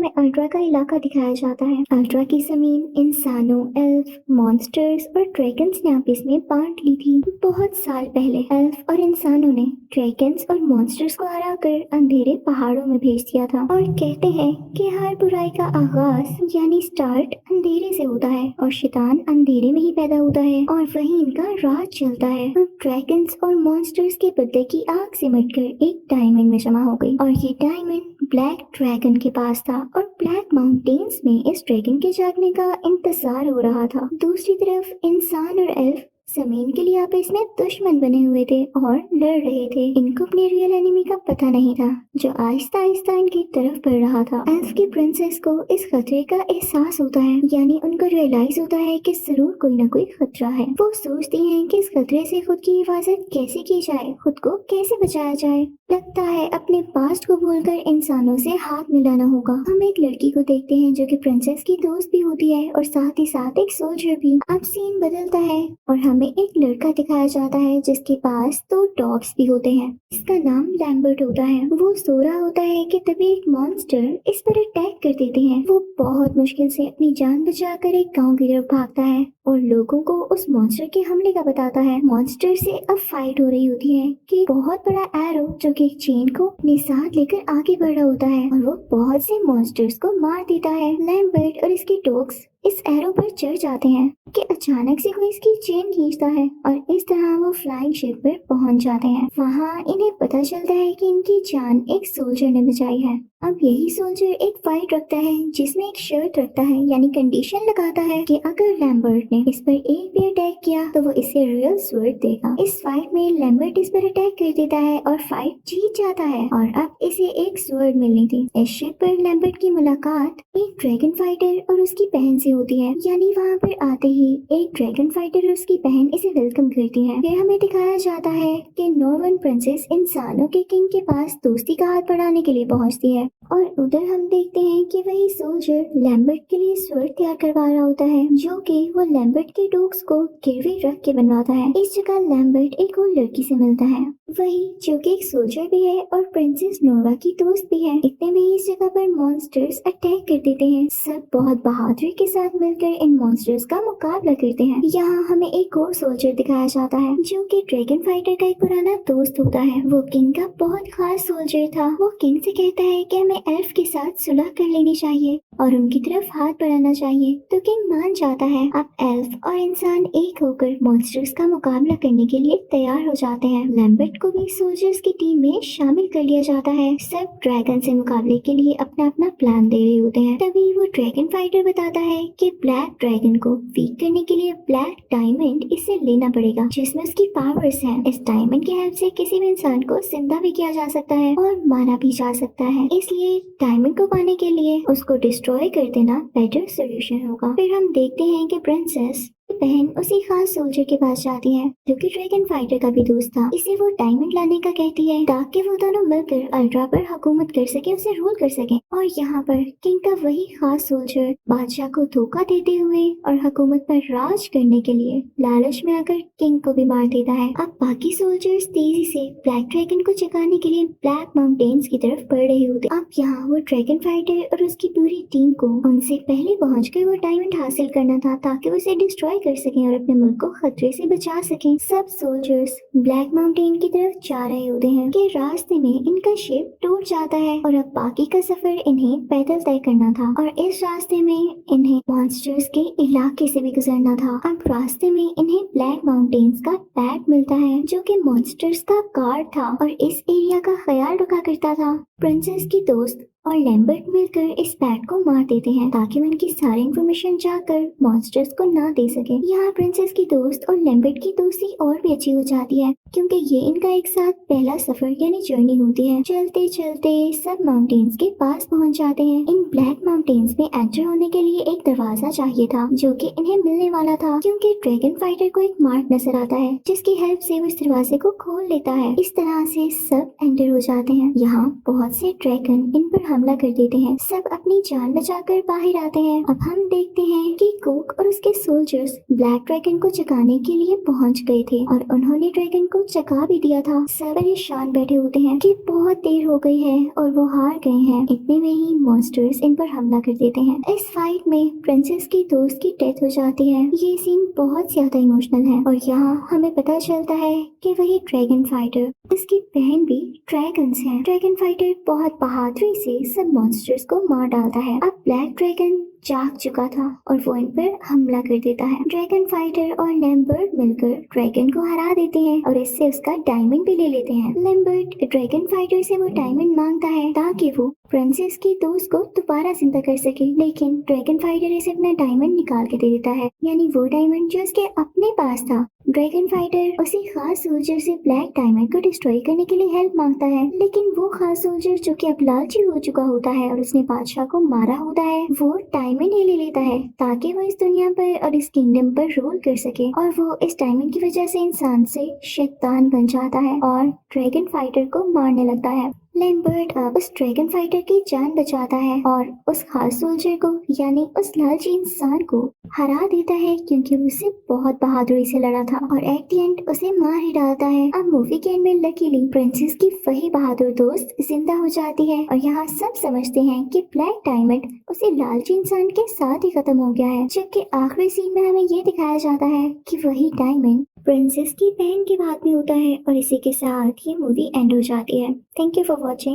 हमें अल्ट्रा का इलाका दिखाया जाता है। अल्ट्रा की जमीन इंसानों, एल्फ, मॉन्स्टर्स और ड्रैगन्स ने आपस में बांट ली थी। बहुत साल पहले एल्फ और इंसानों ने ड्रैगन्स और मॉन्स्टर्स को हराकर अंधेरे पहाड़ों में भेज दिया था। और कहते हैं कि हर बुराई का आगाज यानी स्टार्ट अंधेरे से होता है और शैतान अंधेरे में ही पैदा होता है और वही इनका राज चलता है। अब ड्रैगन्स और मॉन्स्टर्स के बदले की आग सिमटकर एक डायमंड में जमा हो गई और ये डायमंड ब्लैक ड्रैगन के पास था और ब्लैक माउंटेन्स में इस ड्रैगन के जागने का इंतजार हो रहा था। दूसरी तरफ इंसान और एल्फ जमीन के लिए आपस में दुश्मन बने हुए थे और लड़ रहे थे। इनको अपने रियल एनिमी का पता नहीं था जो आहिस्ता आहिस्ता इनकी तरफ बढ़ रहा था। एल्फ की प्रिंसेस को इस खतरे का एहसास होता है, यानी उनको रियलाइज होता है कि जरूर कोई ना कोई खतरा है। वो सोचती हैं कि इस खतरे से खुद की हिफाजत कैसे की जाए, खुद को कैसे बचाया जाए। लगता है अपने पास्ट को भूलकर इंसानों से हाथ मिलाना होगा। हम एक लड़की को देखते हैं जो कि प्रिंसेस की दोस्त भी होती है और साथ ही साथ एक सोल्जर भी। अब सीन बदलता है और हमें एक लड़का दिखाया जाता है जिसके पास 2 डॉग्स भी होते हैं। इसका नाम लैम्बर्ट होता है। वो सो रहा होता है कि तभी एक मॉन्स्टर इस पर अटैक कर देते हैं। वो बहुत मुश्किल से अपनी जान बचाकर एक गांव की तरफ भागता है और लोगों को उस मॉन्स्टर के हमले का बताता है। मॉन्स्टर से अब फाइट हो रही होती है कि बहुत बड़ा एरो जो कि एक चेन को अपने साथ लेकर आगे बढ़ रहा होता है और वो बहुत से मॉन्स्टर्स को मार देता है। लैम्बर्ट और इसके डॉग्स इस एरो पर चढ़ जाते हैं कि अचानक से कोई इसकी चेन खींचता है और इस तरह वो फ्लाइंग शिप पर पहुंच जाते हैं। वहाँ इन्हें पता चलता है कि इनकी जान एक सोल्जर ने बचाई है। अब यही सोल्जर एक फाइट रखता है जिसमें एक शर्त रखता है, यानी कंडीशन लगाता है कि अगर लैम्बर्ट ने इस पर एक भी अटैक किया तो वो इसे रियल स्वर्ड देगा। इस फाइट में लैम्बर्ट इस पर अटैक कर देता है और फाइट जीत जाता है और अब इसे एक स्वर्ड मिलनी थी। इस शिप पर लैम्बर्ट की मुलाकात एक ड्रैगन फाइटर और उसकी बहन से होती है, यानी वहाँ पर आते ही एक ड्रैगन फाइटर और उसकी बहन इसे वेलकम करती है। फिर हमें दिखाया जाता है कि नॉर्वन प्रिंसेस इंसानों के किंग के पास दोस्ती का हाथ बढ़ाने के लिए पहुँचती है और उधर हम देखते हैं कि वही सोल्जर लैम्बर्ट के लिए स्वर्ड तैयार करवा रहा होता है जो कि वो लैम्बर्ट के डॉग्स को गिरवी रख के बनवाता है। इस जगह लैम्बर्ट एक और लड़की से मिलता है, वही जो कि एक सोल्जर भी है और प्रिंसेस नोरा की दोस्त भी है। इतने में ही इस जगह पर मॉन्स्टर्स अटैक कर देते हैं। सब बहुत बहादुरी के साथ मिलकर इन मॉन्स्टर्स का मुकाबला करते हैं। यहाँ हमें एक और सोल्जर दिखाया जाता है जो कि ड्रैगन फाइटर का एक पुराना दोस्त होता है। वो किंग का बहुत खास सोल्जर था। वो किंग से कहता है कि हमें एल्फ के साथ सुलह कर लेनी चाहिए और उनकी तरफ हाथ बढ़ाना चाहिए, तो किंग मान जाता है। अब एल्फ और इंसान एक होकर मॉन्स्टर्स का मुकाबला करने के लिए तैयार हो जाते हैं। लैम्बर्ट को भी सोल्जर्स की टीम में शामिल कर लिया जाता है। सब ड्रैगन से मुकाबले के लिए अपना अपना प्लान दे रहे होते हैं। तभी वो ड्रैगन फाइटर बताता है कि ब्लैक ड्रैगन को वीक करने के लिए ब्लैक डायमंड इसे लेना पड़ेगा जिसमें उसकी पावर्स हैं। इस डायमंड की हेल्प से किसी भी इंसान को जिंदा भी किया जा सकता है और मारा भी जा सकता है, इसलिए डायमंड को पाने के लिए उसको डिस्ट्रॉय कर देना बेटर सोल्यूशन होगा। फिर हम देखते हैं कि प्रिंसेस बहन उसी खास सोल्जर के पास जाती है जो कि ड्रैगन फाइटर का भी दोस्त था। इसे वो डायमंड लाने का कहती है ताकि वो दोनों मिलकर अल्ट्रा पर हुकूमत कर सके, उसे रूल कर सके। और यहाँ पर किंग का वही खास सोल्जर बादशाह को धोखा देते हुए और हुकूमत पर राज करने के लिए लालच में आकर किंग को भी मार देता है। अब बाकी सोल्जर्स तेजी से ब्लैक ड्रैगन को जगाने के लिए ब्लैक माउंटेन्स की तरफ बढ़ रहे होते। अब यहाँ वो ड्रैगन फाइटर और उसकी पूरी टीम को उनसे पहले पहुंचकर वो डायमंड हासिल करना था ताकि वो उसे डिस्ट्रॉय कर सकें और अपने मुल्क को खतरे से बचा सकें। सब सोल्जर्स ब्लैक माउंटेन की तरफ जा रहे होते हैं कि रास्ते में इनका शिप टूट जाता है और अब बाकी का सफर इन्हें पैदल तय करना था और इस रास्ते में इन्हें मॉन्स्टर्स के इलाके से भी गुजरना था। अब रास्ते में इन्हें ब्लैक माउंटेन्स का पैट मिलता है जो कि मॉन्स्टर्स का गार्ड था और इस एरिया का ख्याल रखा करता था। प्रिंसेस की दोस्त और लैम्बर्ट मिलकर इस पैट को मार देते हैं ताकि वो इनकी सारी इंफॉर्मेशन जाकर मॉन्स्टर्स को ना दे सके। यहाँ प्रिंसेस की दोस्त और लैम्बर्ट की दोस्ती और भी अच्छी हो जाती है क्योंकि ये इनका एक साथ पहला सफर यानी जर्नी होती है। चलते चलते सब माउंटेन्स के पास पहुंच जाते हैं। इन ब्लैक माउंटेन्स में एंटर होने के लिए एक दरवाजा चाहिए था जो कि इन्हें मिलने वाला था क्योंकि ड्रैगन फाइटर को एक मार्क नजर आता है जिसकी हेल्प से वो इस दरवाजे को खोल लेता है। इस तरह से सब एंटर हो जाते हैं। यहाँ बहुत से ड्रैगन इन पर हमला कर देते हैं। सब अपनी जान बचाकर बाहर आते हैं। अब हम देखते हैं कि कुक और उसके सोल्जर्स ब्लैक ड्रैगन को जगाने के लिए पहुंच गए थे और उन्होंने ड्रैगन को जगा भी दिया था। सब परेशान बैठे होते हैं कि बहुत देर हो गई है और वो हार गए हैं। इतने में ही मॉन्स्टर्स इन पर हमला कर देते हैं। इस फाइट में प्रिंसेस की दोस्त की डेथ हो जाती है। ये सीन बहुत ज्यादा इमोशनल है और यहाँ हमें पता चलता है कि वही ड्रैगन फाइटर, उसकी बहन भी ड्रैगन्स हैं। ड्रैगन फाइटर बहुत बहादुरी से सब मॉन्स्टर्स को मार डालता है। अब ब्लैक ड्रैगन जाग चुका था और वो इन पर हमला कर देता है। ड्रैगन फाइटर और लैम्बर्ट मिलकर ड्रैगन को हरा देते हैं और इससे उसका डायमंड भी ले लेते हैं। लैम्बर्ट ड्रैगन फाइटर से वो डायमंड मांगता है ताकि वो प्रिंसेस की दोस्त को दोबारा जिंदा कर सके, लेकिन ड्रैगन फाइटर इसे अपना डायमंड निकाल के दे देता है, यानी वो डायमंड जो उसके अपने पास था। ड्रैगन फाइटर उसी खास सोल्जर से ब्लैक डायमंड को डिस्ट्रॉय करने के लिए हेल्प मांगता है, लेकिन वो खास सोल्जर जो कि अब लालची हो चुका होता है और उसने बादशाह को मारा होता है, वो डायमंड ही ले लेता है ताकि वो इस दुनिया पर और इस किंगडम पर रूल कर सके। और वो इस डायमंड की वजह से इंसान से शैतान बन जाता है और ड्रैगन फाइटर को मारने लगता है। लैम्बर्ट उस ड्रैगन फाइटर की जान बचाता है और उस खास सोल्जर को यानी उस लालची इंसान को हरा देता है, क्योंकि वो उससे बहुत बहादुरी से लड़ा था और एट द एंड उसे मार ही डालता है। अब मूवी के एंड में लकीली प्रिंसेस की वही बहादुर दोस्त जिंदा हो जाती है और यहाँ सब समझते हैं कि ब्लैक डायमंड उसे लालची इंसान के साथ ही खत्म हो गया है। जबकि आखिरी सीन में हमें ये दिखाया जाता है कि वही डायमंड प्रिंसेस की बहन के हाथ में होता है और इसी के साथ ये मूवी एंड हो जाती है। Thank you for watching.